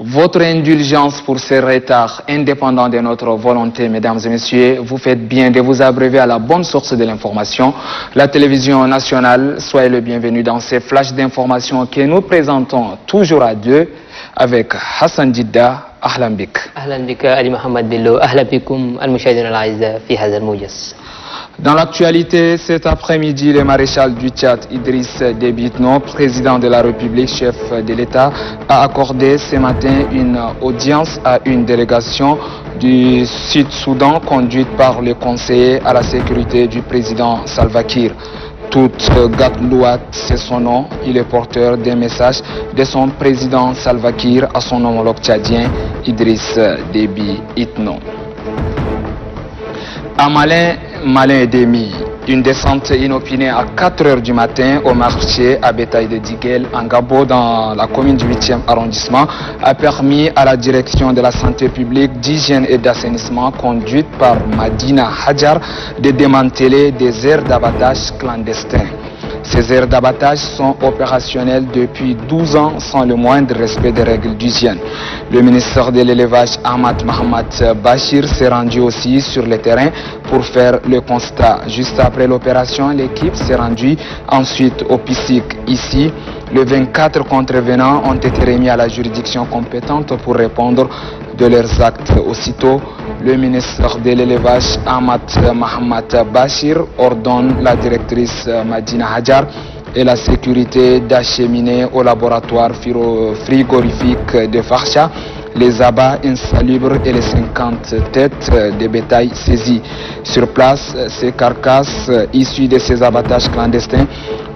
Votre indulgence pour ces retards indépendants de notre volonté, mesdames et messieurs, vous faites bien de vous abreuver à la bonne source de l'information, la télévision nationale. Soyez le bienvenu dans ces flashs d'informations que nous présentons toujours à deux avec Hassan Dida. أهلا بك. أهلا بك علي محمد بلو. أهلا بكم المشاهدين الأعزاء في هذا الموجز. Dans l'actualité, cet après-midi, le maréchal du Tchad, Idriss Déby Itno, président de la République, chef de l'État, a accordé ce matin une audience à une délégation du Sud-Soudan conduite par le conseiller à la sécurité du président Salva Kiir. Toute Gatlouat, c'est son nom. Il est porteur des messages de son président Salva Kiir à son homologue tchadien Idriss Déby Itno. À Malin et demi, une descente inopinée à 4 h du matin au marché à bétail de Diguel en Gabo dans la commune du 8e arrondissement a permis à la direction de la santé publique, d'hygiène et d'assainissement conduite par Madina Hadjar de démanteler des aires d'abattage clandestins. Ces aires d'abattage sont opérationnelles depuis 12 ans sans le moindre respect des règles d'hygiène. Le ministre de l'élevage Ahmad Mohamed Bachir s'est rendu aussi sur le terrain pour faire le constat. Juste après l'opération, l'équipe s'est rendue ensuite au PICIC ici. Les 24 contrevenants ont été remis à la juridiction compétente pour répondre de leurs actes. Aussitôt, le ministre de l'élevage Ahmad Mohamed Bachir ordonne la directrice Madina Hadjar et la sécurité d'acheminer au laboratoire frigorifique de Farsha les abats insalubres et les 50 têtes de bétail saisies. Sur place, ces carcasses issues de ces abattages clandestins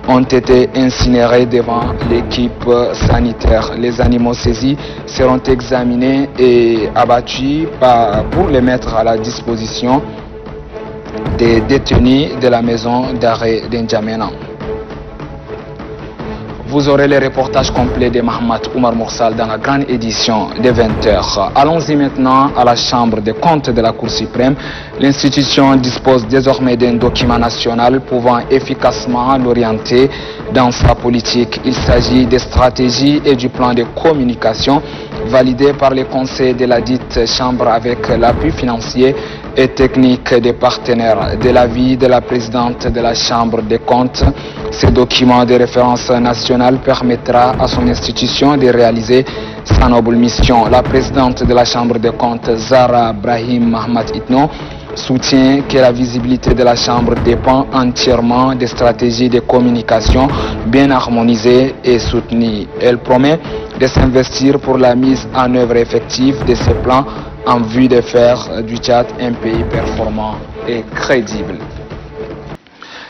ont été incinérés devant l'équipe sanitaire. Les animaux saisis seront examinés et abattus pour les mettre à la disposition des détenus de la maison d'arrêt d'Injamena. Vous aurez les reportages complets de Mohamed Oumar Moursal dans la grande édition de 20h. Allons-y maintenant à la Chambre des comptes de la Cour suprême. L'institution dispose désormais d'un document national pouvant efficacement l'orienter dans sa politique. Il s'agit des stratégies et du plan de communication validé par le conseil de la dite Chambre avec l'appui financier et technique des partenaires. De l'avis de la présidente de la Chambre des comptes, ce document de référence nationale permettra à son institution de réaliser sa noble mission. La présidente de la Chambre des comptes, Zahra Brahim Mohamed Itno, soutient que la visibilité de la Chambre dépend entièrement des stratégies de communication bien harmonisées et soutenues. Elle promet de s'investir pour la mise en œuvre effective de ces plans en vue de faire du Tchad un pays performant et crédible.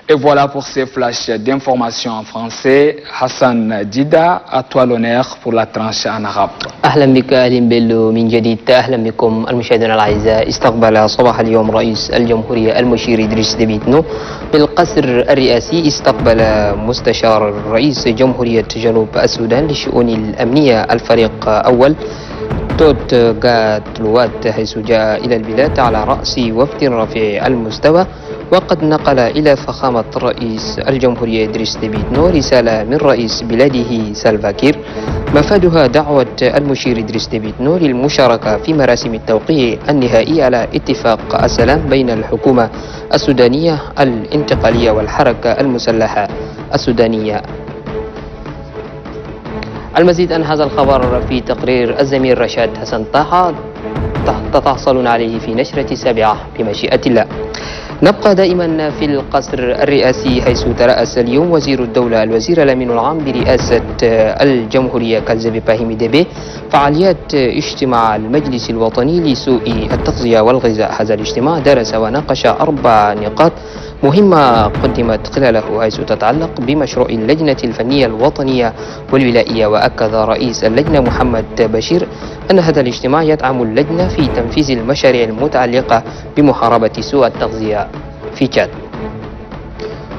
Et voilà pour ces flashs d'informations en français. Hassan Dida, à toi l'honneur pour la tranche en arabe. أهلا بك أهلا بلو من جديد. أهلا بكم المشاهدين الأعزاء. استقبل صباح اليوم رئيس الجمهورية المشير إدريس ديبي إتنو بالقصر الرئاسي. استقبل مستشار رئيس جمهورية جنوب السودان للشؤون الأمنية الفريق أول توت غاتلوات، حيث جاء إلى البلاد على رأس وفد رفيع المستوى. وقد نقل إلى فخامة رئيس الجمهورية إدريس ديبي إتنو رسالة من رئيس بلاده سالفا كير مفادها دعوة المشير إدريس ديبي إتنو للمشاركة في مراسم التوقيع النهائي على اتفاق السلام بين الحكومة السودانية الانتقالية والحركة المسلحة السودانية. المزيد عن هذا الخبر في تقرير الزميل رشاد حسن طه تحصلون عليه في نشرة 7 بمشيئة الله. نبقى دائما في القصر الرئاسي، حيث ترأس اليوم وزير الدولة الوزير الأمين العام برئاسة الجمهورية كالزبي باهيمي ديبي فعاليات اجتماع المجلس الوطني لسوء التغذية والغذاء. هذا الاجتماع درس وناقش 4 نقاط مهمة قدمت خلاله، حيث تتعلق بمشروع اللجنة الفنية الوطنية والولائية. وأكد رئيس اللجنة محمد بشير أن هذا الاجتماع يدعم اللجنة في تنفيذ المشاريع المتعلقة بمحاربة سوء التغذية في تشاد.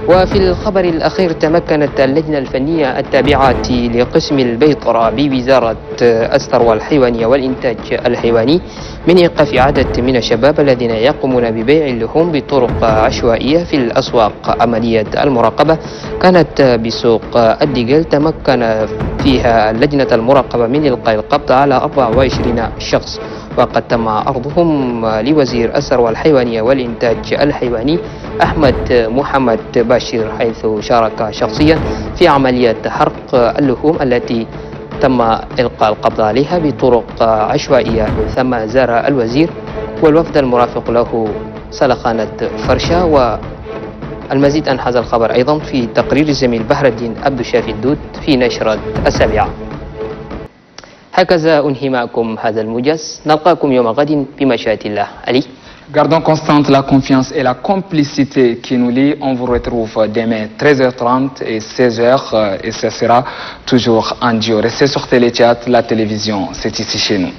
وفي الخبر الأخير تمكنت اللجنة الفنية التابعة لقسم البيطرة بوزارة الثروة الحيوانية والإنتاج الحيواني من إيقاف عدد من الشباب الذين يقومون ببيع اللحوم بطرق عشوائية في الأسواق. عملية المراقبة كانت بسوق الدجل تمكن فيها لجنة المراقبة من إلقاء القبض على 24 شخص، وقد تم عرضهم لوزير الثروة الحيوانية والإنتاج الحيواني أحمد محمد باشير، حيث شارك شخصيا في عملية حرق اللحوم التي تم إلقاء القبض عليها بطرق عشوائية. من ثم زار الوزير والوفد المرافق له سلخانة فرشة. والمزيد عن هذا الخبر أيضا في تقرير الزميل بحر الدين عبد الشافي الدود في نشرة 7. هكذا أنهي معكم هذا الموجز، نلقاكم يوم غد بمشيئة الله. علي. Gardons constante la confiance et la complicité qui nous lient. On vous retrouve demain 13h30 et 16h et ce sera toujours en duo. Restez sur Téléthéâtre, la télévision, c'est ici chez nous.